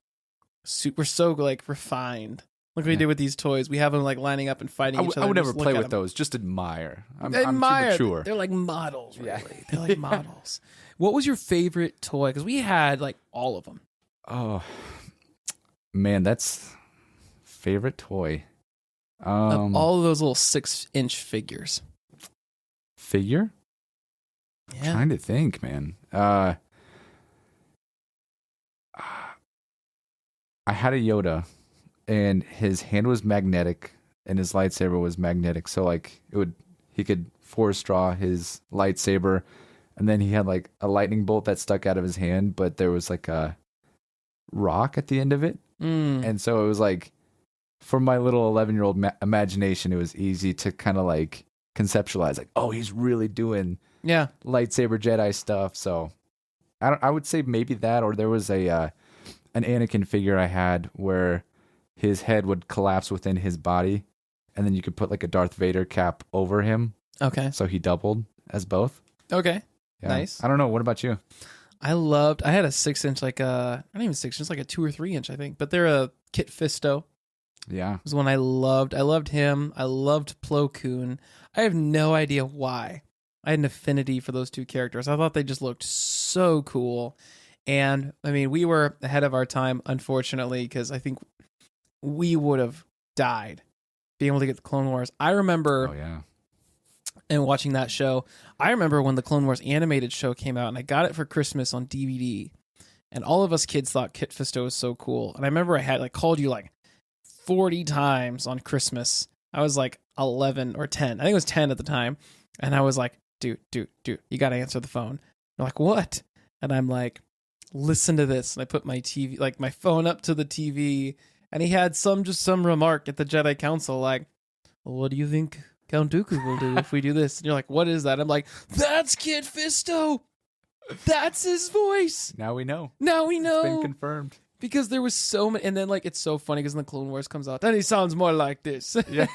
so like refined. Look what we did with these toys. We have them like lining up and fighting each other. I would never play with those. Just admire. I'm too mature. They're like models, really. Yeah. They're like models. What was your favorite toy? Because we had like all of them. Oh, man, that's favorite toy. Of all of those little 6-inch figures. Figure? Yeah. Trying to think, man. I had a Yoda, and his hand was magnetic, and his lightsaber was magnetic. So like he could force draw his lightsaber, and then he had like a lightning bolt that stuck out of his hand, but there was like a rock at the end of it, and so it was like, for my little 11-year-old imagination, it was easy to kind of like conceptualize, like, oh, he's really doing lightsaber Jedi stuff. So I would say maybe that, or there was an Anakin figure I had where his head would collapse within his body, and then you could put like a Darth Vader cap over him. Okay. So he doubled as both. Okay. Yeah. Nice. I don't know. What about you? I had a 6-inch, like not even 6 inch, like a 2 or 3 inch, I think. But they're a Kit Fisto. Yeah. Was one I loved. I loved him. I loved Plo Koon. I have no idea why. I had an affinity for those two characters. I thought they just looked so cool. And I mean, we were ahead of our time, unfortunately, because I think we would have died being able to get the Clone Wars. I remember and watching that show. I remember when the Clone Wars animated show came out, and I got it for Christmas on DVD. And all of us kids thought Kit Fisto was so cool. And I remember I had like called you like 40 times on Christmas. I was like 11 or 10. I think it was 10 at the time. And I was like, dude, you got to answer the phone. They're like, what? And I'm like, listen to this. And I put my TV, like my phone up to the TV, and he had some remark at the Jedi Council, like, well, what do you think Count Dooku will do if we do this? And you're like, what is that? I'm like, that's Kit Fisto. That's his voice. Now we know. It's been confirmed. Because there was so many, and then like it's so funny because when the Clone Wars comes out, then he sounds more like this. Yeah.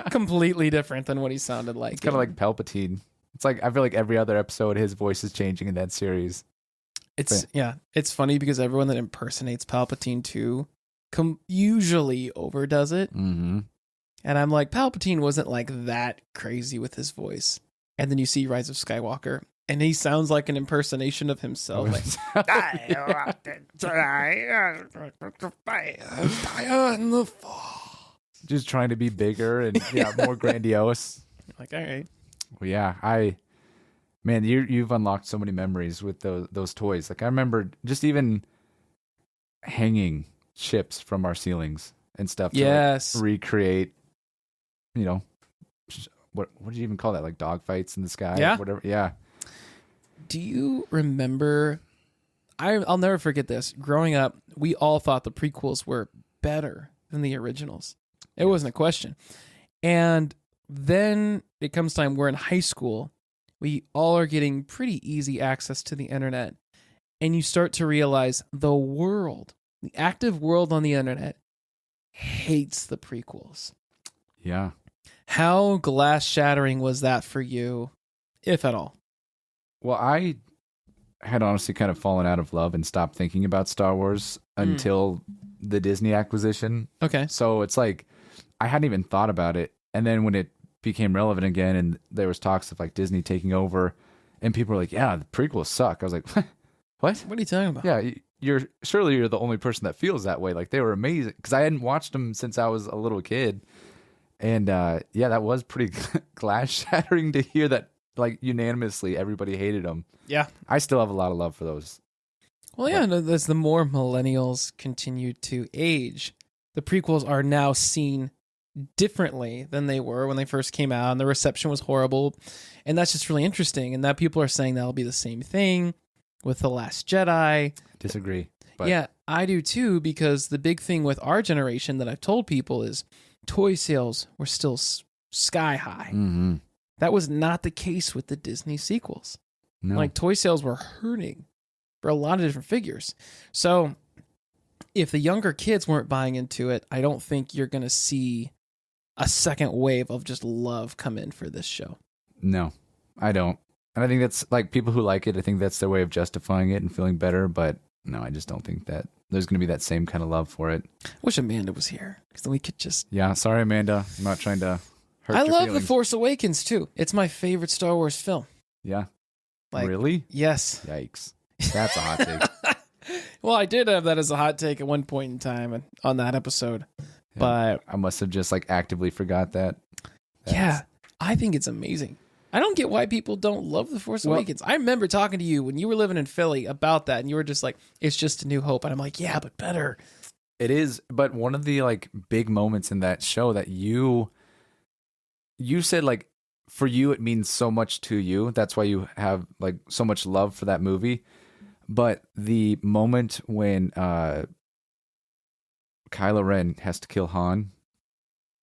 Completely different than what he sounded like. It's kind of like Palpatine. It's like, I feel like every other episode, his voice is changing in that series. It's funny because everyone that impersonates Palpatine too usually overdoes it. Mm-hmm. And I'm like, Palpatine wasn't like that crazy with his voice. And then you see Rise of Skywalker, and he sounds like an impersonation of himself. Just trying to be bigger and more grandiose. Like, all right. Well, yeah, man, you've unlocked so many memories with those toys. Like I remember just even hanging ships from our ceilings and stuff. Yes. To, like, recreate, what did you even call that? Like dogfights in the sky? Yeah. Or whatever. Yeah. Do you remember? I'll never forget this. Growing up, we all thought the prequels were better than the originals. It wasn't a question. And then it comes time, we're in high school. We all are getting pretty easy access to the internet. And you start to realize the active world on the internet hates the prequels. Yeah. How glass shattering was that for you, if at all? Well, I had honestly kind of fallen out of love and stopped thinking about Star Wars until the Disney acquisition. Okay. So it's like, I hadn't even thought about it. And then when it became relevant again and there was talks of like Disney taking over and people were like, yeah, the prequels suck. I was like, what? What are you talking about? Yeah, you're the only person that feels that way. Like they were amazing because I hadn't watched them since I was a little kid. And that was pretty glass shattering to hear that like unanimously everybody hated them. Yeah. I still have a lot of love for those. Well, yeah, no, as the more millennials continue to age, the prequels are now seen differently than they were when they first came out, and the reception was horrible. And that's just really interesting. And that people are saying that'll be the same thing with The Last Jedi. Disagree. But Yeah, I do too, because the big thing with our generation that I've told people is toy sales were still sky high. mm-hmm. That was not the case with the Disney sequels. No. Like, toy sales were hurting for a lot of different figures. So if the younger kids weren't buying into it, I don't think you're going to see a second wave of just love come in for this show. No, I don't. And I think that's like people who like it, I think that's their way of justifying it and feeling better. But no, I just don't think that there's going to be that same kind of love for it. Wish Amanda was here, because then we could just... Yeah, sorry, Amanda. I'm not trying to hurt I your love feelings. The Force Awakens, too. It's my favorite Star Wars film. Yeah. Like, really? Yes. Yikes. That's a hot take. Well, I did have that as a hot take at one point in time on that episode. Yeah. But I must have just like actively forgot that. yeah, I think it's amazing. I don't get why people don't love The Force Awakens. I remember talking to you when you were living in Philly about that, and you were just like, it's just a new hope. And I'm like, yeah, but better. It is, but one of the like big moments in that show that you said, like, for you it means so much to you. That's why you have like so much love for that movie. But the moment when Kylo Ren has to kill Han,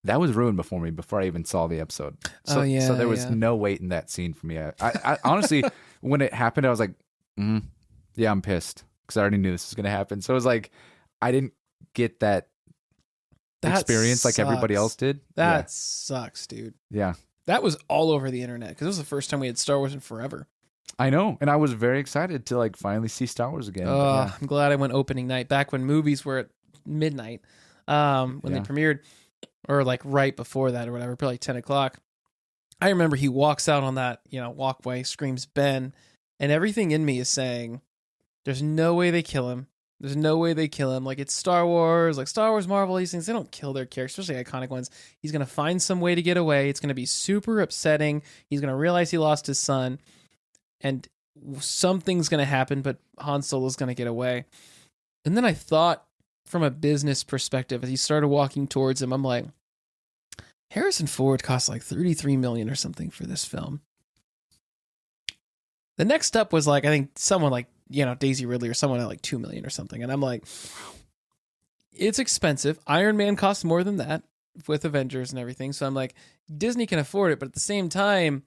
that was ruined before I even saw the episode. So, so there was no weight in that scene for me. I honestly, when it happened, I was like, yeah, I'm pissed, because I already knew this was going to happen. So it was like, I didn't get that experience like everybody else did. That sucks, dude. Yeah. That was all over the internet, because it was the first time we had Star Wars in forever. I know. And I was very excited to like finally see Star Wars again. Oh, I'm glad I went opening night, back when movies were at midnight, when they premiered, or like right before that or whatever, probably 10 o'clock. I remember he walks out on that, walkway, screams Ben, and everything in me is saying, there's no way they kill him. There's no way they kill him. Like, it's Star Wars, Marvel, these things, they don't kill their characters, especially iconic ones. He's going to find some way to get away. It's going to be super upsetting. He's going to realize he lost his son, and something's going to happen, but Han Solo's going to get away. And then I thought, from a business perspective, as he started walking towards him, I'm like, Harrison Ford cost like $33 million or something for this film. The next up was like, I think someone like, Daisy Ridley or someone at like $2 million or something. And I'm like, it's expensive. Iron Man costs more than that with Avengers and everything. So I'm like, Disney can afford it. But at the same time,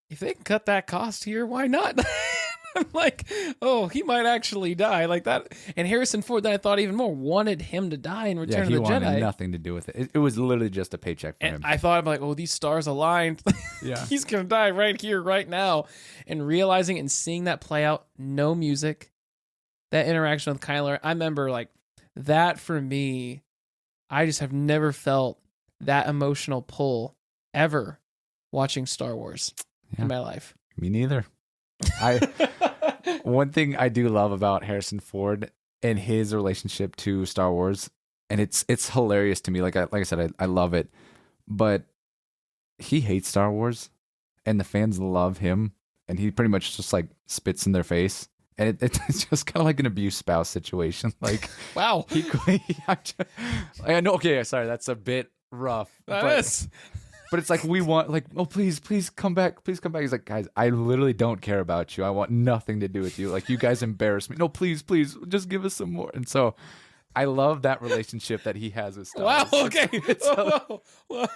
if they can cut that cost here, why not? I'm like, oh, he might actually die like that. And Harrison Ford, then I thought even more, wanted him to die in Return of the he wanted Jedi. nothing to do with it. It was literally just a paycheck for him. I thought, I'm like, oh, these stars aligned. Yeah. He's going to die right here, right now. And realizing and seeing that play out, no music, that interaction with Kylo, I remember like that for me, I just have never felt that emotional pull ever watching Star Wars in my life. Me neither. One thing I do love about Harrison Ford and his relationship to Star Wars, and it's hilarious to me. Like I said, I love it, but he hates Star Wars, and the fans love him, and he pretty much just like spits in their face, and it's just kind of like an abuse spouse situation. Like, wow, I know. Okay, sorry, that's a bit rough. But it's like, we want, like, oh, please come back. Please come back. He's like, guys, I literally don't care about you. I want nothing to do with you. Like, you guys embarrass me. No, please, just give us some more. And so I love that relationship that he has with Star Wars. Wow, okay. Well,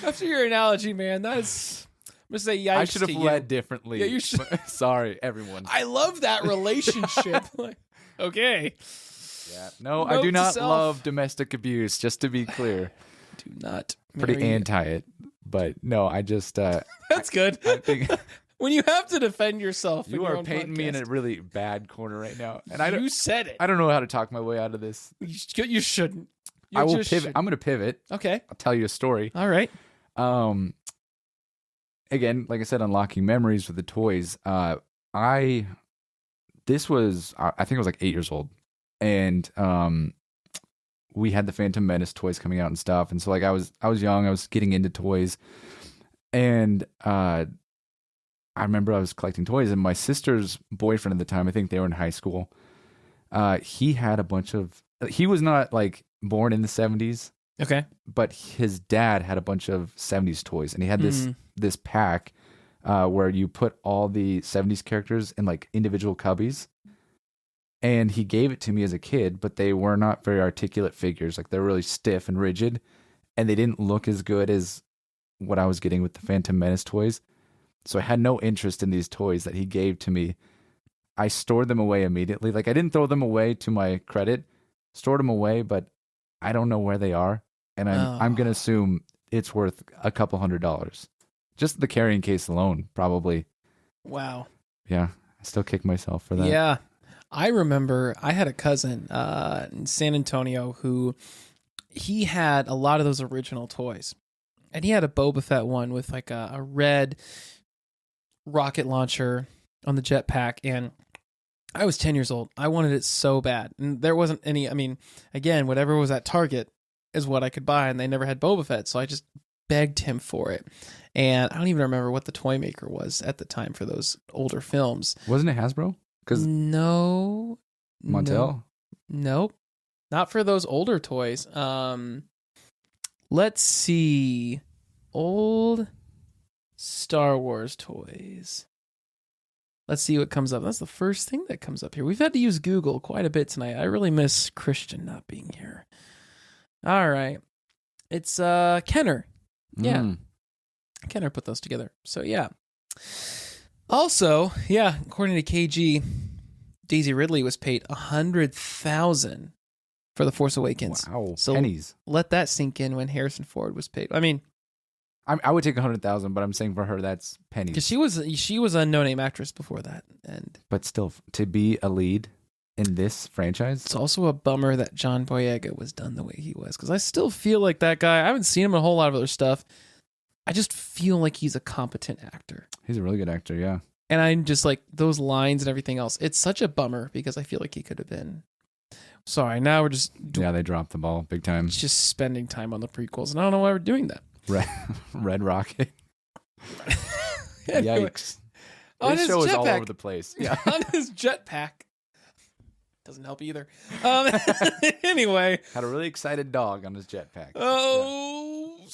after your analogy, man, that's... I'm going to say yikes. I should have led differently. Yeah, you should. Sorry, everyone. I love that relationship. Like, okay. Yeah. No, I do not love domestic abuse, just to be clear. Do not. Pretty anti it, but no, I just that's good. I think when you have to defend yourself, you are painting me in a really bad corner right now, and you said it. I don't know how to talk my way out of this. You shouldn't. I will pivot. I'm going to pivot. Okay, I'll tell you a story. All right. Again, like I said, unlocking memories with the toys. This was, I think I was like 8 years old, and we had the Phantom Menace toys coming out and stuff. And so like I was young, I was getting into toys, and I remember I was collecting toys, and my sister's boyfriend at the time, I think they were in high school. He had a bunch of, he was not like born in the 70s. Okay. But his dad had a bunch of 70s toys, and he had this pack where you put all the 70s characters in like individual cubbies. And he gave it to me as a kid, but they were not very articulate figures. Like they're really stiff and rigid, and they didn't look as good as what I was getting with the Phantom Menace toys. So I had no interest in these toys that he gave to me. I stored them away immediately. Like I didn't throw them away to my credit, stored them away, but I don't know where they are. And I'm going to assume it's worth a couple $100. Just the carrying case alone, probably. Wow. Yeah. I still kick myself for that. Yeah. I remember I had a cousin in San Antonio who he had a lot of those original toys. And he had a Boba Fett one with like a red rocket launcher on the jetpack. And I was 10 years old. I wanted it so bad. And there wasn't any, I mean, again, whatever was at Target is what I could buy. And they never had Boba Fett. So I just begged him for it. And I don't even remember what the toy maker was at the time for those older films. Wasn't it Hasbro? No. Montel? Nope. Not for those older toys. Let's see. Old Star Wars toys. Let's see what comes up. That's the first thing that comes up here. We've had to use Google quite a bit tonight. I really miss Christian not being here. All right. It's Kenner. Yeah. Kenner put those together. So yeah. Also, yeah, according to KG, Daisy Ridley was paid $100,000 for The Force Awakens. Wow, so pennies. Let that sink in when Harrison Ford was paid. I mean, I would take 100,000, but I'm saying for her that's pennies. because she was a no-name actress before that, and But still, to be a lead in this franchise, it's also a bummer that John Boyega was done the way he was, because I still feel like that guy. I haven't seen him in a whole lot of other stuff. I just feel like he's a competent actor. he's a really good actor. Yeah. And I'm just like, those lines and everything else. It's such a bummer because I feel like he could have been. Sorry, now we're just Yeah, they dropped the ball big time. just spending time on the prequels, and I don't know why we're doing that. Red Rocket. Anyway, Yikes. on This his show is all jetpack. over the place. Yeah. On his jetpack. Doesn't help either. Anyway. Had a really excited dog on his jetpack. Oh.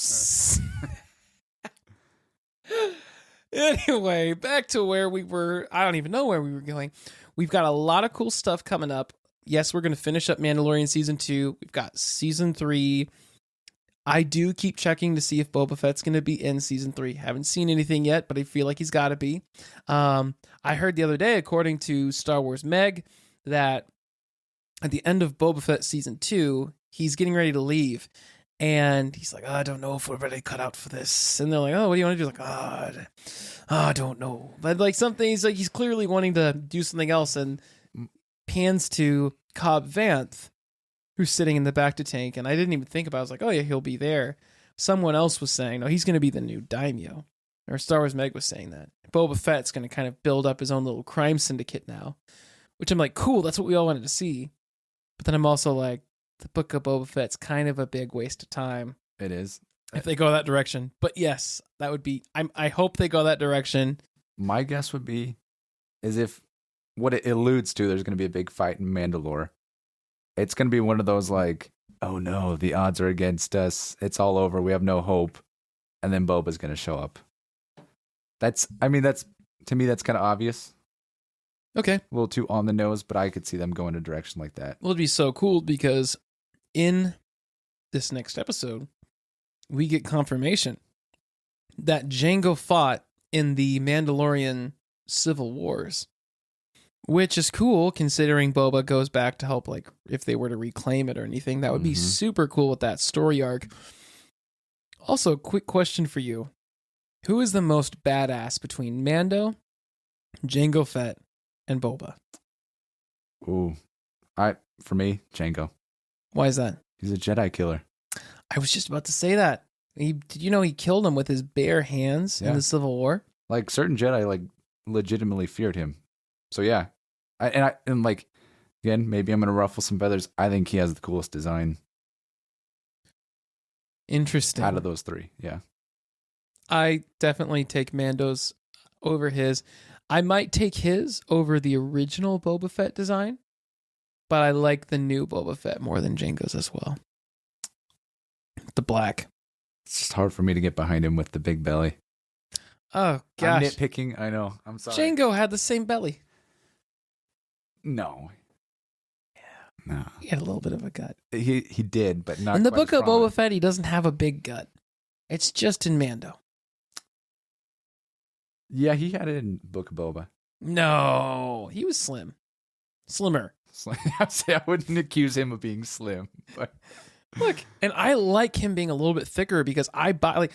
Anyway, back to where we were. I don't even know where we were going. We've got a lot of cool stuff coming up. Yes, we're going to finish up Mandalorian Season 2. We've got Season 3. I do keep checking to see if Boba Fett's going to be in Season 3. Haven't seen anything yet, but I feel like he's got to be. I heard the other day, according to Star Wars Meg, that at the end of Boba Fett Season 2, he's getting ready to leave. And he's like, I don't know if we're ready to cut out for this. And they're like, oh, what do you want to do? Like, I don't know. But like something, he's clearly wanting to do something else, and pans to Cobb Vanth, who's sitting in the back to tank. And I didn't even think about it. I was like, oh yeah, he'll be there. Someone else was saying, no, he's going to be the new daimyo. Or Star Wars Meg was saying that. Boba Fett's going to kind of build up his own little crime syndicate now. Which I'm like, cool, that's what we all wanted to see. But then I'm also like, the Book of Boba Fett's kind of a big waste of time. It is. If they go that direction. But yes, that would be, I hope they go that direction. My guess would be is if what it alludes to, there's going to be a big fight in Mandalore. It's going to be one of those like, oh no, the odds are against us. It's all over. We have no hope. And then Boba's going to show up. That's to me, that's kind of obvious. Okay. A little too on the nose, but I could see them going a direction like that. Well, it'd be so cool because in this next episode, we get confirmation that Jango fought in the Mandalorian Civil Wars, which is cool considering Boba goes back to help, like, if they were to reclaim it or anything. That would be super cool with that story arc. Also, quick question for you. Who is the most badass between Mando, Jango Fett, and Boba? Ooh. For me, Jango. Why is that? He's a Jedi killer. I was just about to say that. Did you know he killed him with his bare hands in the Civil War? Like certain Jedi, like legitimately feared him. So yeah, and like again, maybe I'm gonna ruffle some feathers. I think he has the coolest design Interesting. out of those three. Yeah, I definitely take Mando's over his. I might take his over the original Boba Fett design, but I like the new Boba Fett more than Jango's as well. The black. it's just hard for me to get behind him with the big belly. Oh, gosh. I'm nitpicking. I know. I'm sorry. Jango had the same belly. No, No. He had a little bit of a gut. He did, but not In the quite book as of prominent. Boba Fett, he doesn't have a big gut. It's just in Mando. Yeah, he had it in Book of Boba. No, he was slimmer. I wouldn't accuse him of being slim, but Look, and I like him being a little bit thicker because I buy, like,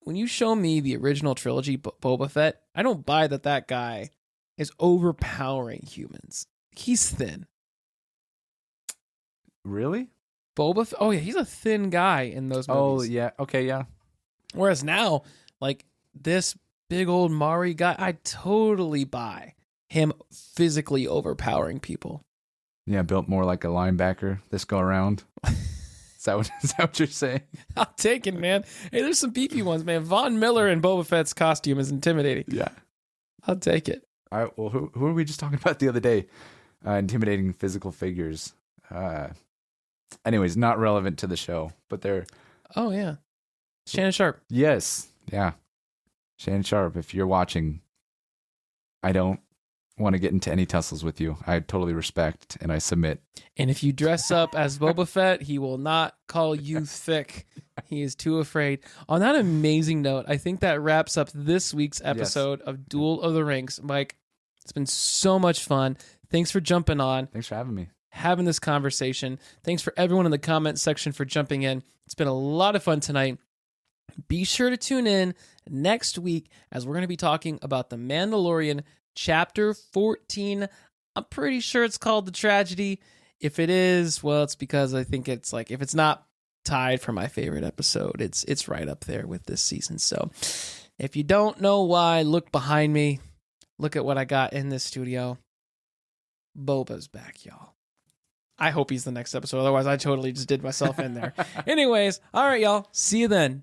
when you show me the original trilogy Boba Fett, I don't buy that guy is overpowering humans. He's thin. really? Boba Fett, oh yeah, he's a thin guy in those Oh movies. yeah, okay, yeah. Whereas now, like, this big old Mari guy, I totally buy him physically overpowering people. Yeah, built more like a linebacker this go around. Is that what you're saying? I'll take it, man. Hey, there's some beefy ones, man. Von Miller in Boba Fett's costume is intimidating. Yeah. I'll take it. All right. Well, who were we just talking about the other day? Intimidating physical figures. Anyways, not relevant to the show, but they're Oh, yeah. Shannon Sharp. yes, yeah. Shannon Sharp, if you're watching, I don't want to get into any tussles with you. I totally respect and I submit. And if you dress up as Boba Fett, he will not call you thick. He is too afraid. On that amazing note, I think that wraps up this week's episode of Duel of the Rings. Mike, it's been so much fun. Thanks for jumping on, Thanks for having me. having this conversation. Thanks for everyone in the comment section for jumping in. It's been a lot of fun tonight. Be sure to tune in next week as we're going to be talking about The Mandalorian Chapter 14. I'm pretty sure it's called The Tragedy. If it is, well, it's because I think it's like, if it's not tied for my favorite episode, it's right up there with this season. So if you don't know why, look behind me. Look at what I got in this studio. Boba's back, y'all. I hope he's the next episode. Otherwise, I totally just did myself in there. Anyways, all right, y'all. See you then.